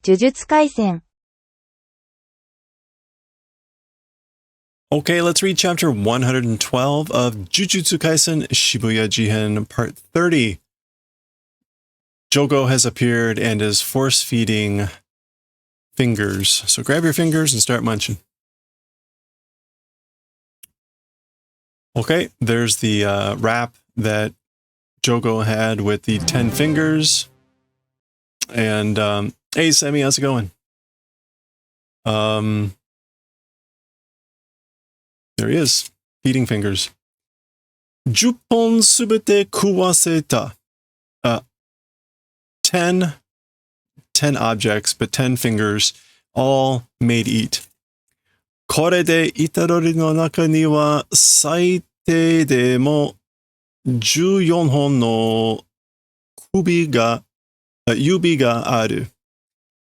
呪術廻戦 Okay, let's read chapter 112 of Jujutsu Kaisen Shibuya Jihen part 30. Jogo has appeared and is force-feeding fingers. So grab your fingers and start munching. Okay, there's the rap that Jogo had with the 10 fingers. And, hey, Sammy, how's it going? There he is, feeding fingers. 10本すべて食わせた. 10 objects, but 10 fingers, all made eat. これでイタドリの中には最低でも14本の指がある.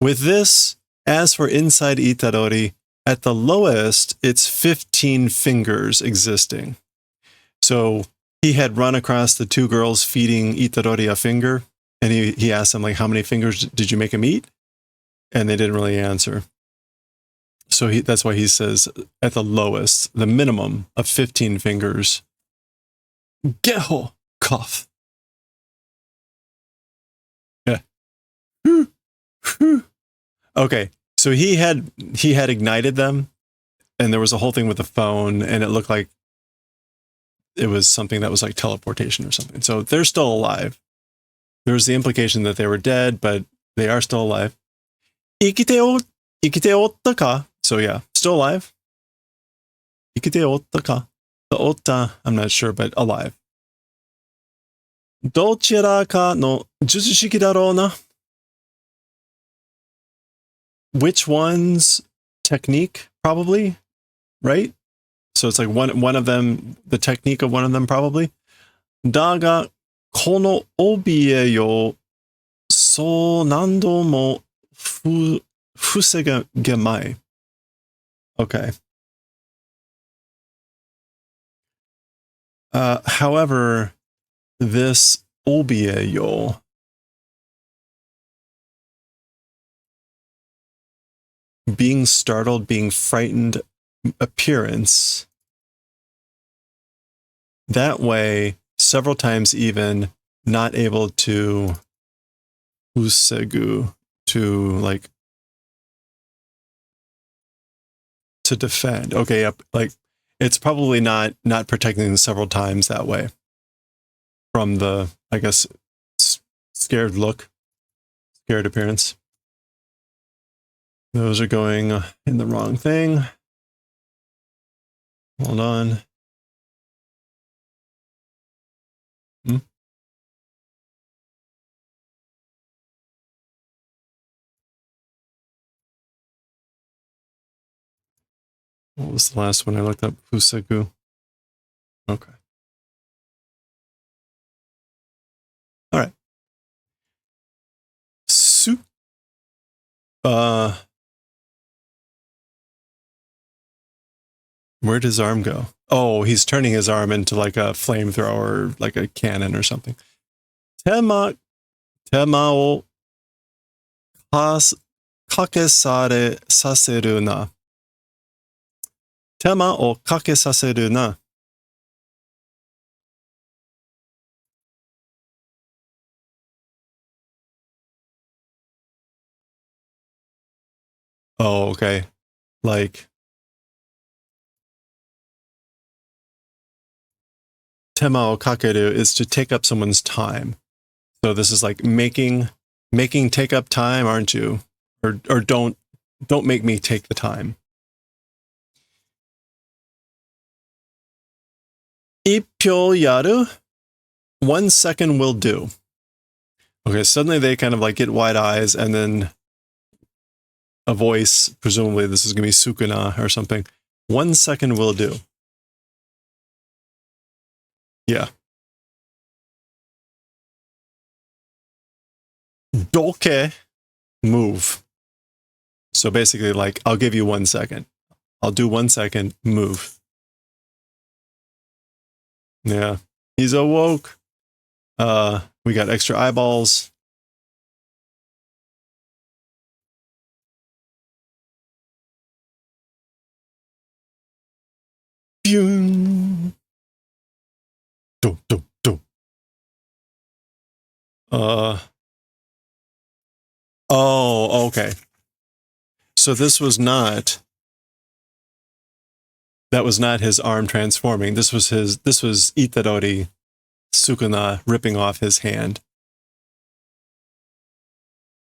With this, as for inside Itadori, at the lowest, it's 15 fingers existing. So he had run across the two girls feeding Itadori a finger, and he asked them, like, how many fingers did you make him eat? And they didn't really answer. So that's why he says at the lowest, the minimum of 15 fingers. Geho, cough. Yeah. Okay, so he had ignited them, and there was a whole thing with the phone, and it looked like it was something that was like teleportation or something. So they're still alive. There was the implication that they were dead, but they are still alive. Ikite otta ka? So yeah, still alive. Ikite otta ka? The otta, I'm not sure, but alive. Dochira ka no jutsushiki daro na? Which one's technique, probably, right? So it's like one of them, the technique of one of them, probably. Daga kono obie yo so nando mo fusegemai. Okay. However, this obie yo, being startled, being frightened appearance, that way, several times even, not able to usegu, to defend. Okay, yep, like it's probably not protecting several times that way from the, I guess, scared look, scared appearance. Those are going in the wrong thing. Hold on. What was the last one I looked up? Fusegu. Okay. All right. Where'd his arm go? Oh, he's turning his arm into like a flamethrower, like a cannon or something. Tema o kakesare saseru na. Tema o kakesaseru na. Oh, okay. Like, tema o kakeru is to take up someone's time. So this is like making take up time, aren't you? Or don't make me take the time. Ippyo yaru? 1 second will do. Okay, suddenly they kind of like get wide eyes, and then a voice, presumably this is going to be Sukuna or something. 1 second will do. Yeah. Doke, move. So basically, like, I'll give you 1 second. I'll do 1 second, move. Yeah. He's awoke. We got extra eyeballs. Boom. Dum, dum, dum. Oh, okay. So this was not, that was not his arm transforming. This was Itadori Sukuna ripping off his hand.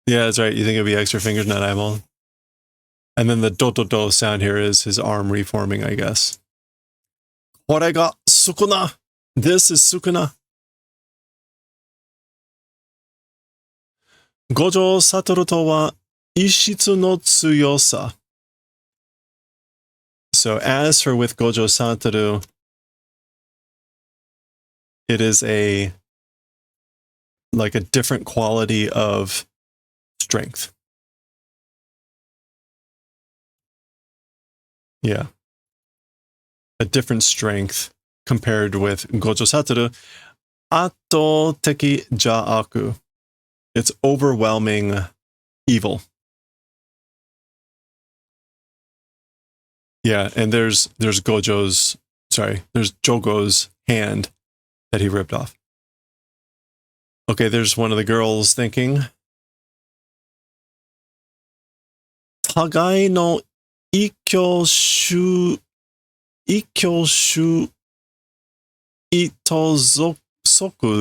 Yeah, that's right. You think it'd be extra fingers, not eyeball. And then the do sound here is his arm reforming, I guess. これが Sukuna. This is Sukuna. Gojo Satoru to wa ishitsu no tsuyosa. So as for with Gojo Satoru, it is like a different quality of strength. Yeah. A different strength compared with Gojo Satoru. Ato teki ja'aku. It's overwhelming evil. Yeah, and there's Jogo's hand that he ripped off. Okay, there's one of the girls thinking. Tagai no ikkyo shu itozoku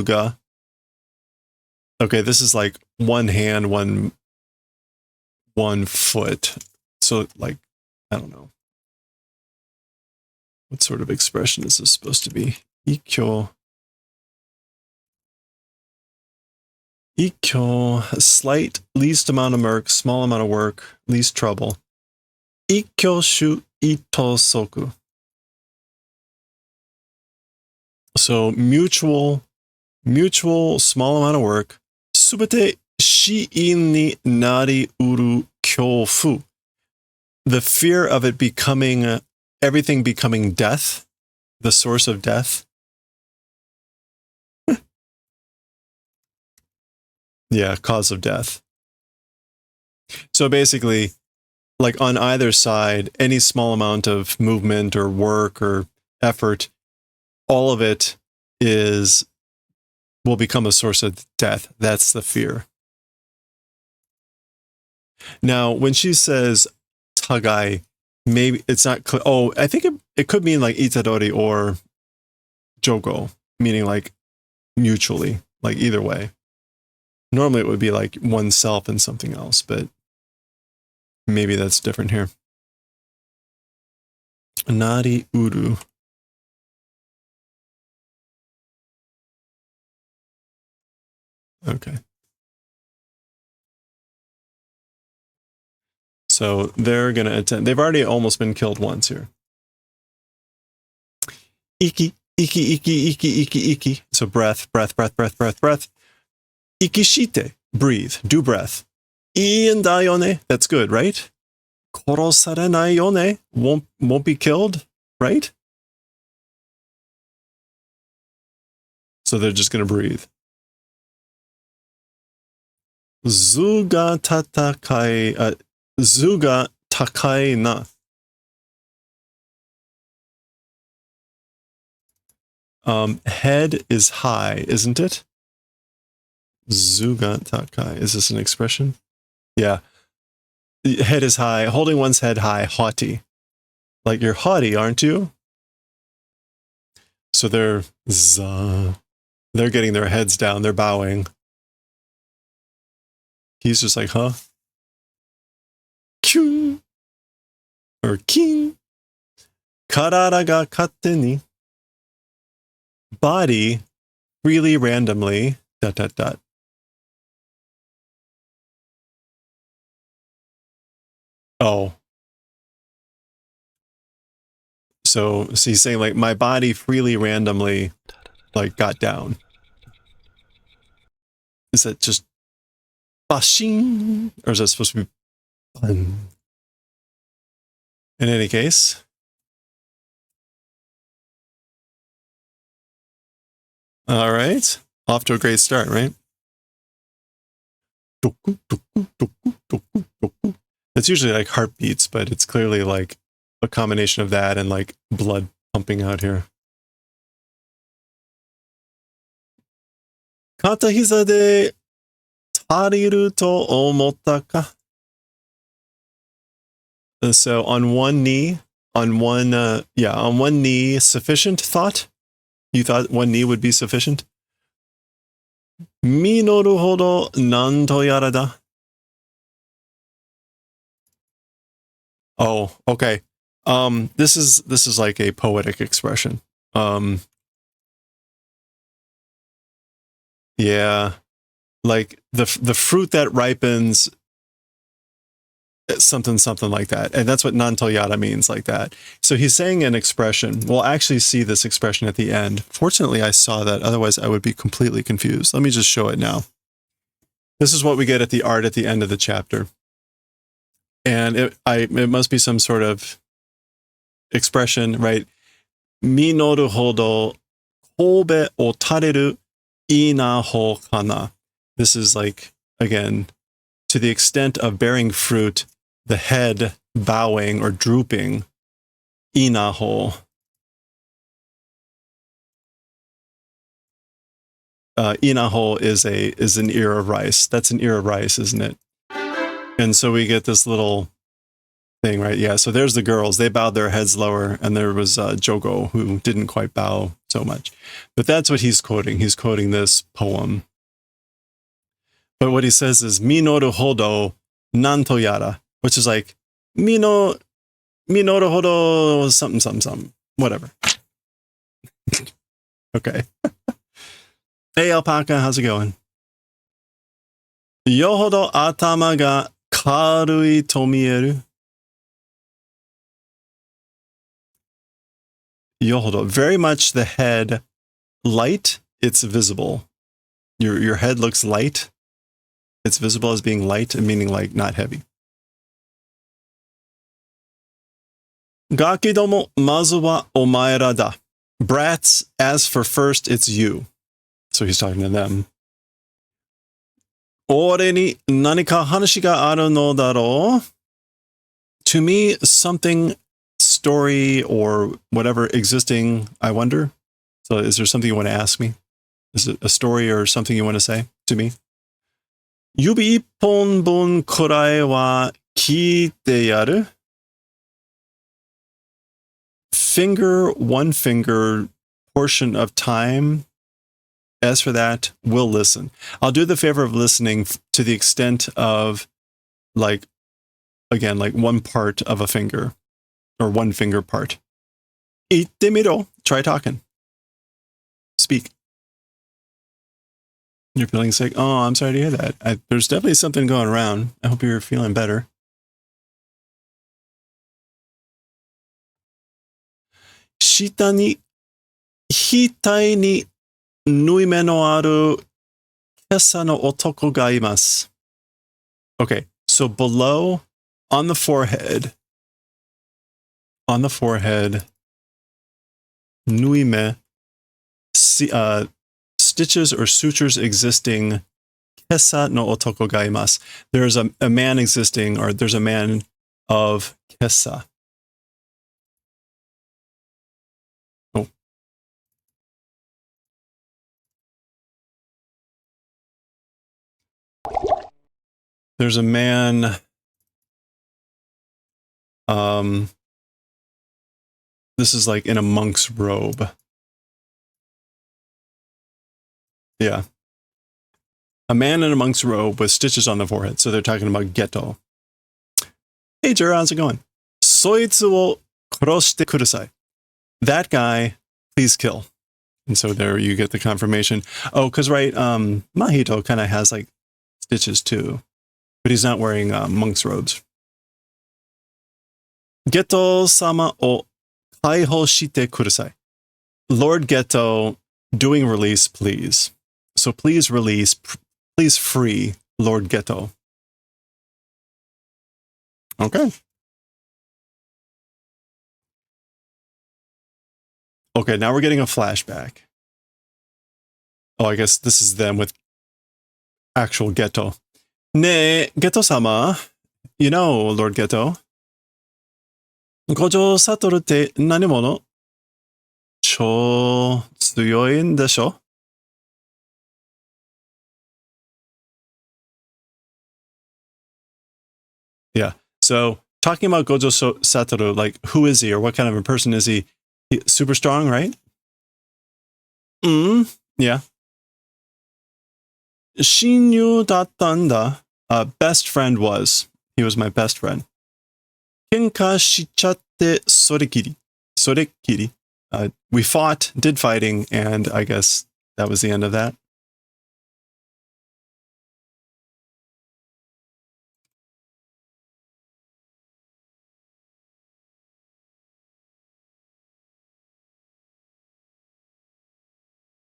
ga. Okay, this is like one hand, one foot. So like, I don't know. What sort of expression is this supposed to be? Ikkyo, slight, least amount of work, small amount of work, least trouble. Ikkyo shu itosoku. So mutual, small amount of work. Subete shiin ni nari uru kyofu. The fear of it becoming, everything becoming death, the source of death. Yeah, cause of death. So basically, like on either side, any small amount of movement or work or effort, all of it will become a source of death. That's the fear. Now, when she says tagai, maybe it's not clear. Oh, I think it could mean like Itadori or Jogo, meaning like mutually, like either way. Normally it would be like oneself and something else, but maybe that's different here. Nari uru. Okay. So they're going to attempt. They've already almost been killed once here. Iki, iki, iki, iki, iki, iki. So breath. Ikishite, breathe, do breath. Iin da yone, that's good, right? Korosarenai yone, won't be killed, right? So they're just going to breathe. Zuga takai na. Head is high, isn't it? Zuga takai. Is this an expression? Yeah. Head is high. Holding one's head high, haughty. Like you're haughty, aren't you? So they're getting their heads down. They're bowing. He's just like, huh? Kyun. Or kin. Karara ga katte ni. Body, freely, randomly, ... Oh. So he's saying like my body freely, randomly, like got down. Is that just bashing? Or is that supposed to be fun? In any case. All right. Off to a great start, right? It's usually like heartbeats, but it's clearly like a combination of that and like blood pumping out here. Kata hiza de tariru to omotta ka? So on one knee, on one knee, sufficient thought? You thought one knee would be sufficient? Minoru hodo nan to yara da? Oh, okay. This is like a poetic expression. Yeah. Like the fruit that ripens, something like that. And that's what nantoyara means, like that. So he's saying an expression. We'll actually see this expression at the end. Fortunately, I saw that. Otherwise, I would be completely confused. Let me just show it now. This is what we get at the art at the end of the chapter. And it must be some sort of expression, right? Minoru hodo kobe o tareru ina ho kana. This is like, again, to the extent of bearing fruit, the head bowing or drooping, inaho. Inaho is an ear of rice. That's an ear of rice, isn't it? And so we get this little thing, right? Yeah, so there's the girls. They bowed their heads lower, and there was Jogo, who didn't quite bow so much. But that's what he's quoting. He's quoting this poem. But what he says is, Minoru hodo nanto yara, which is like, Minoru hodo something, whatever. Okay. Hey, Alpaca, how's it going? Yohodo atama ga karui to mieru. Yohodo, very much the head light, it's visible. Your head looks light. It's visible as being light, and meaning like not heavy. Gaki domo mazu wa omaera da. Brats, as for first, it's you. So he's talking to them. Ore ni nanika hanashi ga aru no daro? To me, something, story or whatever existing, I wonder. So is there something you want to ask me? Is it a story or something you want to say to me? Yubi ippon bon kurai wa kiite yaru? One finger portion of time. As for that, we'll listen. I'll do the favor of listening to the extent of, like, again, like one part of a finger, or one finger part. Itte miro. Try talking. Speak. You're feeling sick? Oh, I'm sorry to hear that. There's definitely something going around. I hope you're feeling better. Shita ni hitai ni nuime no aru kesa no otoko ga imasu. Okay, so below, on the forehead, nuime, stitches or sutures existing, kesa no otoko ga imasu. There's a man existing, or there's a man of kesa. Oh. There's a man, this is like in a monk's robe. Yeah. A man in a monk's robe with stitches on the forehead. So they're talking about Geto. Hey, Jura, how's it going? Soitsu wo koroshite kudasai. That guy, please kill. And so there you get the confirmation. Oh, because, right, Mahito kind of has, like, stitches, too. But he's not wearing monk's robes. Geto sama o kaiho shite kudasai. Lord Geto, doing release, please. So please release, please free Lord Geto. Okay. Okay, now we're getting a flashback. Oh, I guess this is them with actual Geto. Ne, Geto-sama. You know, Lord Geto. Gojo Satoru te nani mono? 超強いんでしょ? Yeah. So talking about Gojo Satoru, like who is he or what kind of a person is he? Super strong, right? Yeah. 親友だったんだ. Best friend was. He was my best friend. 喧嘩しちゃってそれきり. それきり. We fought, did fighting, and I guess that was the end of that.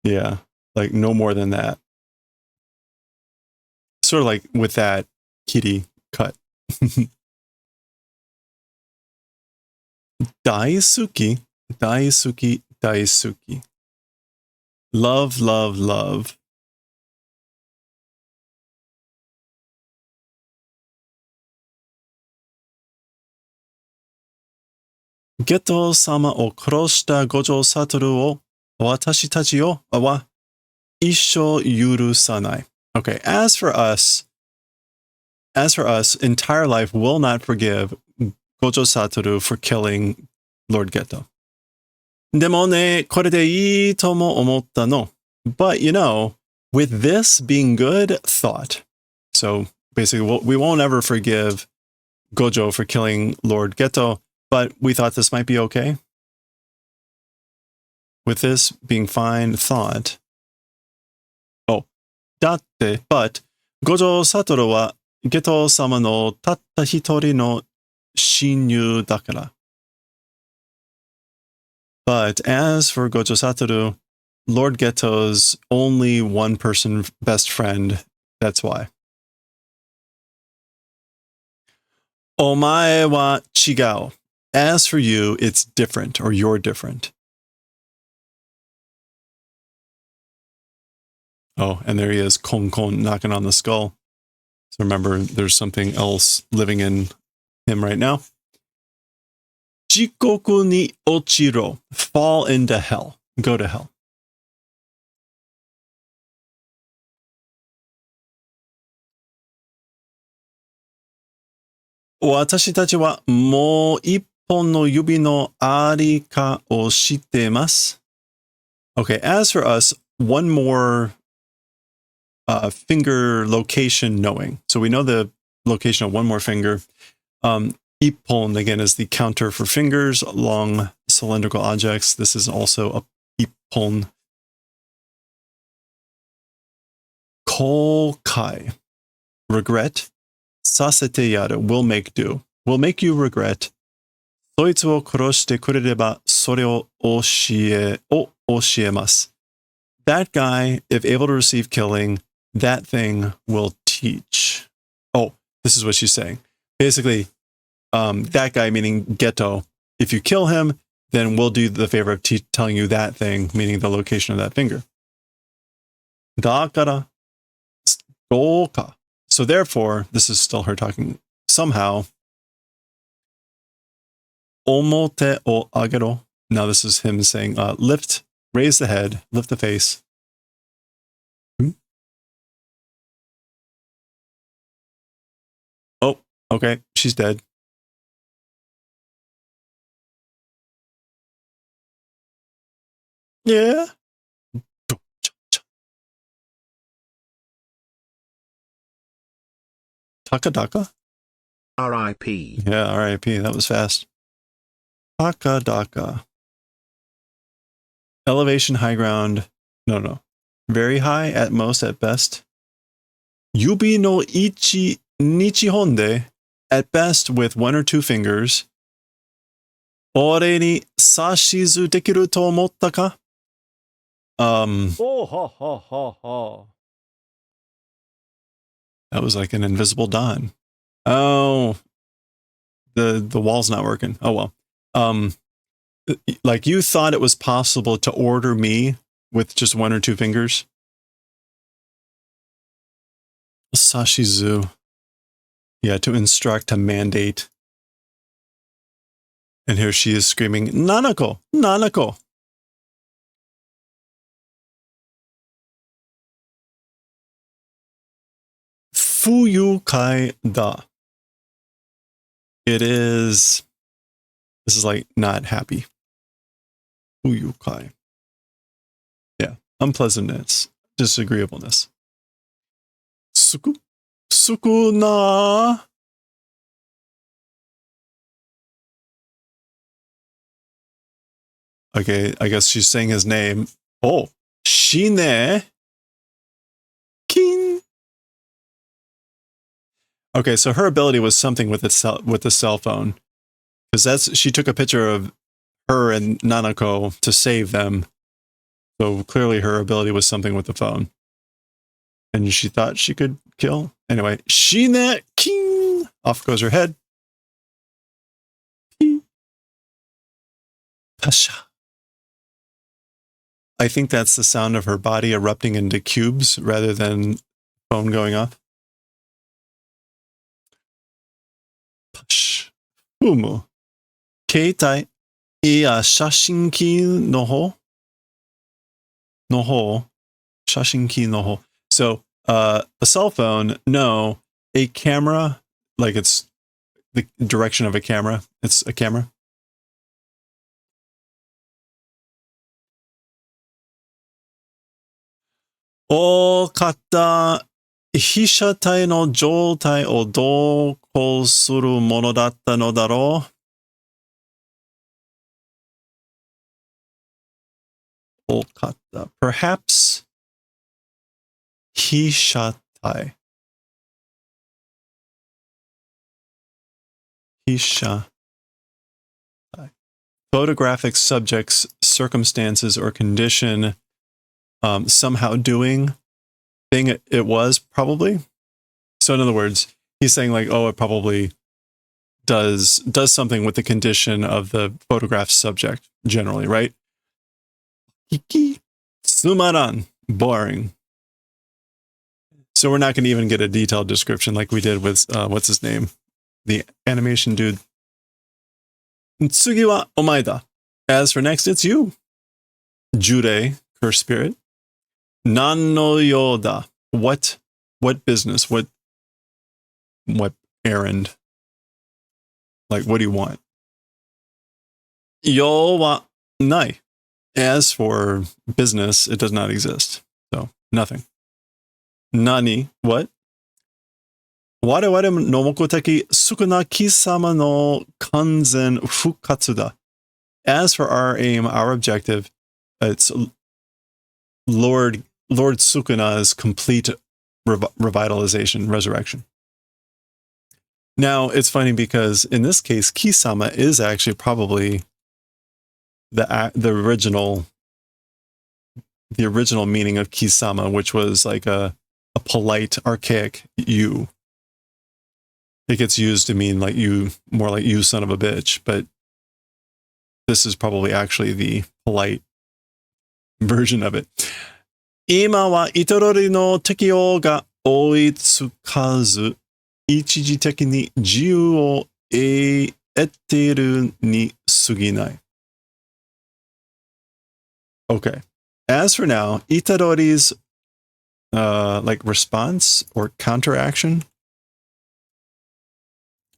Yeah, like no more than that. Sort of like with that kitty cut. Daisuki, daisuki, daisuki. Love, love, love. Geto sama o kuroshita Gojo Satoru o watashi tachi o wa issho yurusanai. Okay, as for us, entire life will not forgive Gojo Satoru for killing Lord Geto. でもね、これでいいとも思ったの. But, you know, with this being good, thought. So basically, we won't ever forgive Gojo for killing Lord Geto, but we thought this might be okay. With this being fine, thought. Oh, だって, but, Gojo Satoru はゲト様のたった一人の親友だから. But as for Gojo Satoru, Lord Geto's only one person best friend, that's why. お前は違う. As for you, it's different, or you're different. Oh, and there he is, Kon Kon, knocking on the skull. So remember, there's something else living in him right now. Jikoku ni ochiro. Fall into hell. Go to hell. Watashi tachi wa mou ippon no yubi no ari ka o shitemasu. Okay, as for us, one more finger location knowing. So we know the location of one more finger. Ippon, again, is the counter for fingers, long cylindrical objects. This is also a ippon. Kokai, regret. Sasete yaru, will make do. Will make you regret. Soitsu o koroshite kurereba sore o oshiemasu. That guy, if able to receive killing, that thing will teach. Oh, this is what she's saying. Basically, that guy, meaning Geto, if you kill him, then we'll do the favor of telling you that thing, meaning the location of that finger. Dakara, doka. So therefore, this is still her talking. Somehow, omote o agero. Now this is him saying, lift, raise the head, lift the face. Oh, okay, she's dead. Yeah. Takadaka? R.I.P. Yeah, R.I.P. That was fast. Takadaka. Elevation, high ground. No. Very high, at most, at best. Yubi no ichi nichihonde, at best with one or two fingers. Ore ni sashizu dekiru to omotta ka? Oh, ha, ha, ha, ha. That was like an invisible dawn. Oh, the wall's not working. Oh, well. Like you thought it was possible to order me with just one or two fingers? Sashizu. Yeah, to instruct, to mandate. And here she is screaming, Nanako! Nanako! Fuyukai da. It is, this is like not happy. Fuyukai. Yeah, unpleasantness, disagreeableness. Sukuna. Okay, I guess she's saying his name. Oh, Shine Kin. Okay, so her ability was something with the cell phone, because she took a picture of her and Nanako to save them. So clearly, her ability was something with the phone, and she thought she could kill. Anyway, Shine Kin. Off goes her head. Pasha. I think that's the sound of her body erupting into cubes rather than phone going off. Push. Fumu. Keitai. Iya shashinki no ho. No ho. Shashinki no ho. So, a cell phone, no. A camera, like it's the direction of a camera. It's a camera. O kata. 被写体の状態を同行するものだったのだろう。おかった。Perhaps 被写体。被写体。Photographic subjects, circumstances, or condition somehow doing thing it was probably. So in other words, he's saying like, oh, it probably does something with the condition of the photograph subject generally, right? Hiki sumaran, boring. So we're not going to even get a detailed description like we did with what's his name, the animation dude. Tsugi wa omae da. As for next, it's you. Jurei, curse spirit. Nan no yoda. What business? What errand? Like, what do you want? Yo wa nai. As for business, it does not exist. So, nothing. Nani? What? Wareware no mokuteki sukuna kisama no kanzen fukatsu da. As for our aim, our objective, it's Lord Sukuna's complete revitalization, resurrection. Now, it's funny because in this case, Kisama is actually probably the original meaning of Kisama, which was like a polite, archaic you. It gets used to mean like you, more like you son of a bitch, but this is probably actually the polite version of it. 今はイトロリの適用が追いつかず、一時的に自由を得ているに過ぎない。Okay. As for now, Itadori's like response or counteraction,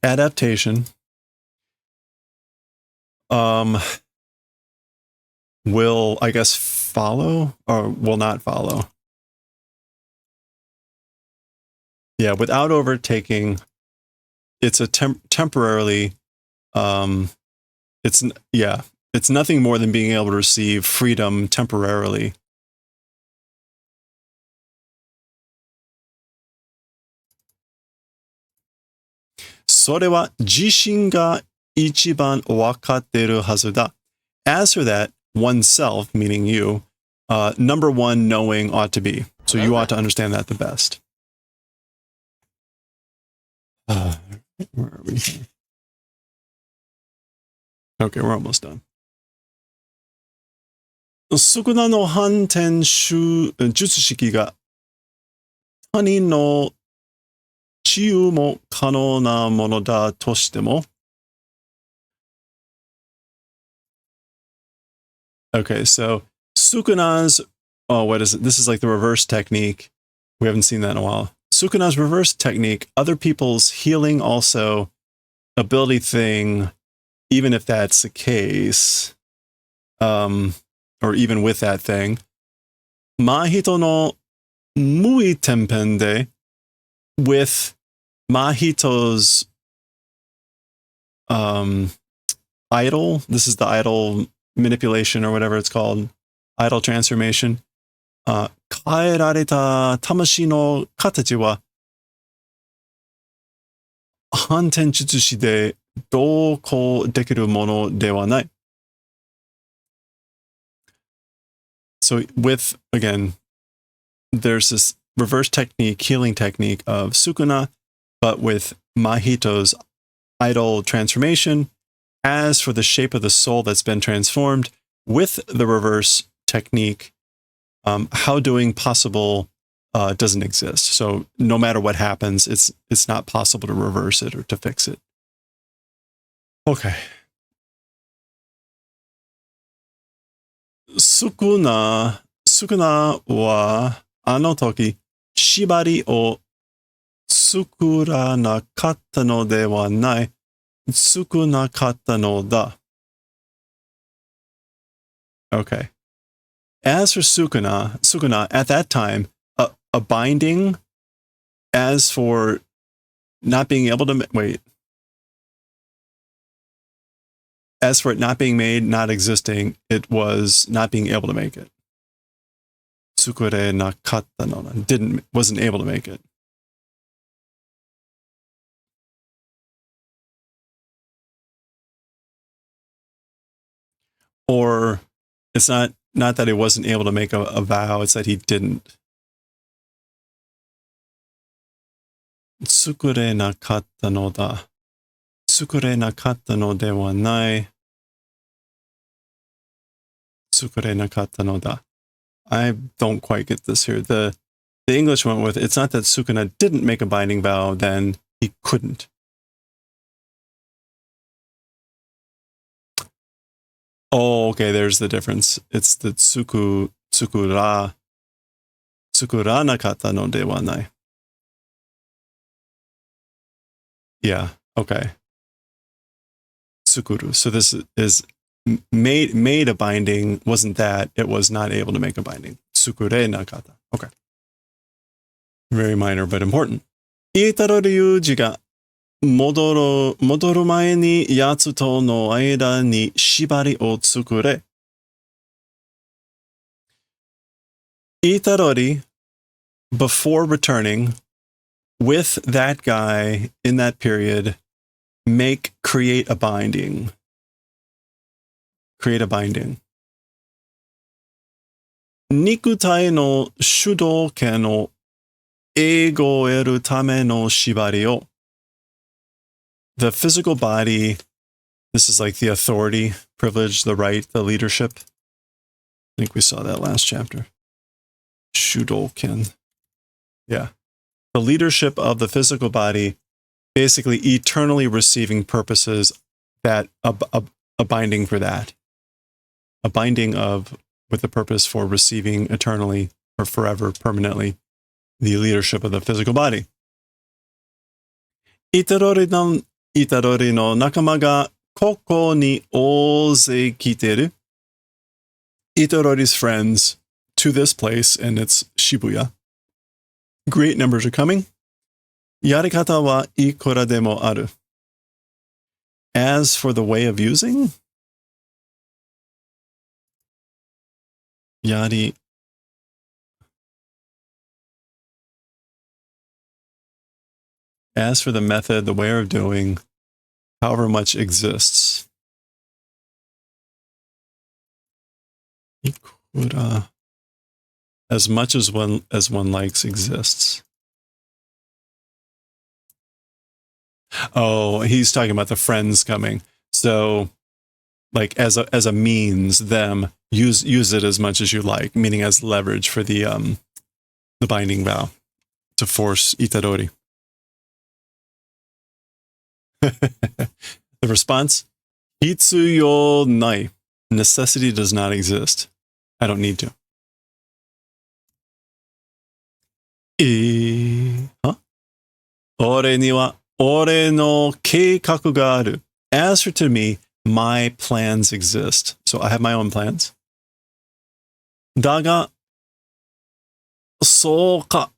adaptation, will, I guess, follow or will not follow. Yeah, without overtaking, it's a temporarily, it's nothing more than being able to receive freedom temporarily. Sorewa jishin ga ichiban wakateru hazu da. As for that, oneself, meaning you, number one knowing ought to be. So you ought to understand that the best. Where are we? Okay, we're almost done. Sukuna no hanten jutsushiki ga tani no chiyu mo kano na mono da toshite mo. Okay, so Sukuna's, what is it? This is like the reverse technique. We haven't seen that in a while. Sukuna's reverse technique, other people's healing also ability thing, even if that's the case, or even with that thing, Mahito no mui tempende, with Mahito's idol. This is the idol manipulation or whatever it's called, idol transformation. 変えられた魂の形は反転術師でどうこうできるものではない。So with, again, there's this reverse technique, healing technique of Sukuna, but with Mahito's idol transformation. As for the shape of the soul that's been transformed, with the reverse technique, how doing possible doesn't exist. So no matter what happens, it's not possible to reverse it or to fix it. Okay. Sukuna wa ano toki shibari o tsukuranakkata no de wa nai, tsukunakatta no da. Okay. As for Sukuna, at that time, a binding, as for not being able to, as for it not being made, not existing, it was not being able to make it. Tsukure nakatta no, wasn't able to make it. Or it's not that he wasn't able to make a vow, it's that he didn't. Tsukure nakatta no da. Tsukure nakatta no de wa nai. Tsukure nakatta no da. I don't quite get this here. The English went with, it's not that Sukuna didn't make a binding vow, then he couldn't. Oh, okay, there's the difference. It's the tsukura nakata no de wa nai. Yeah, okay. Tsukuru. So this is made a binding, wasn't that, it was not able to make a binding. Tsukure nakata. Okay. Very minor, but important. Ietaro ryuji ga modoru mae ni yatsu to no aida ni shibari o tsukure. Itarori, before returning, with that guy in that period, create a binding. Create a binding. Nikutai no shudoken o eigoeru tame no shibari o. The physical body, this is like the authority, privilege, the right, the leadership. I think we saw that last chapter. Shudoken. Yeah. The leadership of the physical body, basically eternally receiving purposes, that a binding for that. A binding with the purpose for receiving eternally or forever, permanently, the leadership of the physical body. Itarori no nakama ga koko ni oze kiteru. Itarori's friends to this place, and it's Shibuya. Great numbers are coming. Yarikata wa ikura demo aru. As for the way of using, yari. As for the method, the way of doing, however much exists. Ikura. As much as one likes exists. Oh, he's talking about the friends coming. So, like as a means, them use it as much as you like, meaning as leverage for the binding vow to force Itarori. The response: Hitsuyo nai. Necessity does not exist. I don't need to. Huh? 俺には俺の計画がある. As for to me, my plans exist. So I have my own plans. だが、そうか、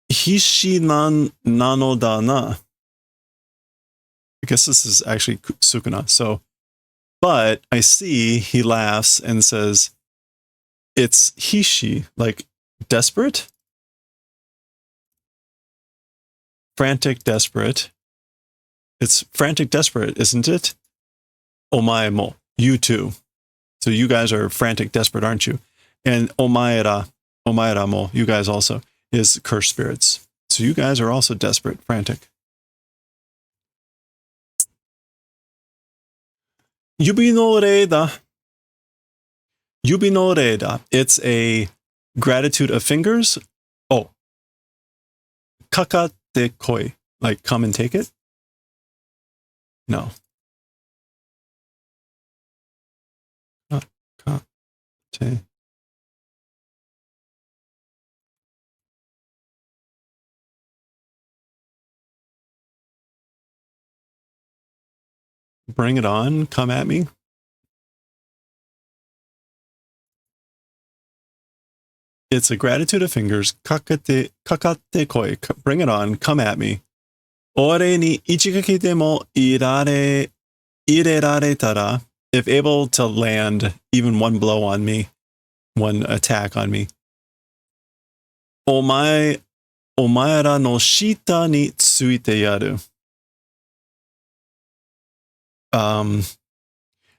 必死なのだな. I guess this is actually Sukuna. So, but I see he laughs and says, it's hishi, like desperate? Frantic, desperate. It's frantic, desperate, isn't it? Omae mo, you too. So you guys are frantic, desperate, aren't you? And omaera mo, you guys also, is cursed spirits. So you guys are also desperate, frantic. Yubi no reida. Yubi no reida. It's a gratitude of fingers. Oh. Kakate koi. Like, come and take it? No. Kakate. Bring it on. Come at me. It's a gratitude of fingers. Kakate koi. Bring it on. Come at me. Ore ni ichigaki demo ireratara. If able to land even one blow on me, one attack on me. Omaera no shita ni tsuite yaru.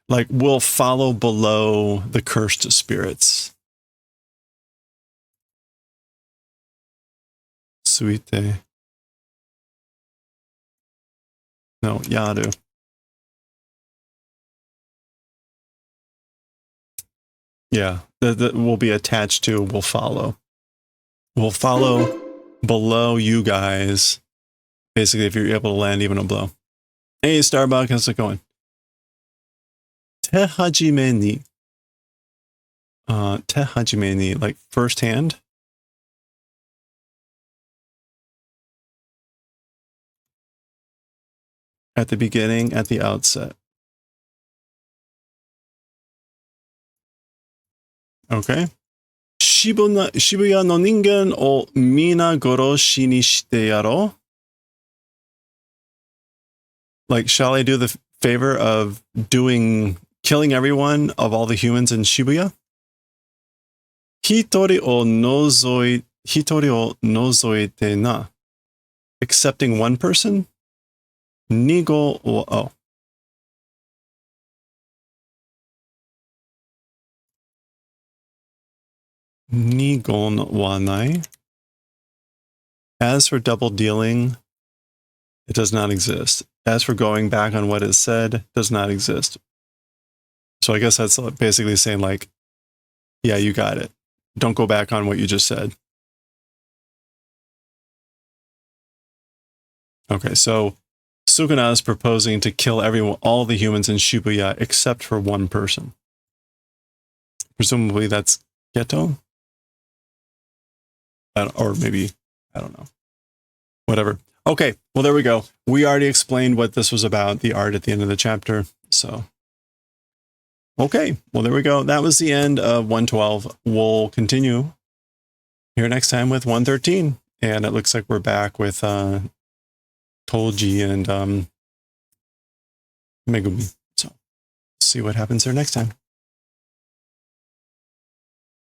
Like, will follow below the cursed spirits. Suite. No, yaru. Yeah, that will be attached to, will follow. Will follow below you guys. Basically, if you're able to land even a blow. Hey, Starbucks, how's it going? Te hajime ni. Te hajime ni, like first hand. At the beginning, at the outset. Okay. Shibuya no ningen o mina goroshi ni shite yaro. Like, shall I do the favor of killing everyone of all the humans in Shibuya? Hitori o nozoite na. Excepting one person? Nigo o oh. Nigon wa nai. As for double dealing, it does not exist. As for going back on what is said, does not exist. So I guess that's basically saying, like, yeah, you got it. Don't go back on what you just said. Okay, so Sukuna is proposing to kill all the humans in Shibuya except for one person. Presumably that's Geto? Or maybe, I don't know. Whatever. Okay, well, there we go. We already explained what this was about, the art at the end of the chapter. So, okay, well, there we go. That was the end of 112. We'll continue here next time with 113. And it looks like we're back with Toji and Megumi. So, see what happens there next time.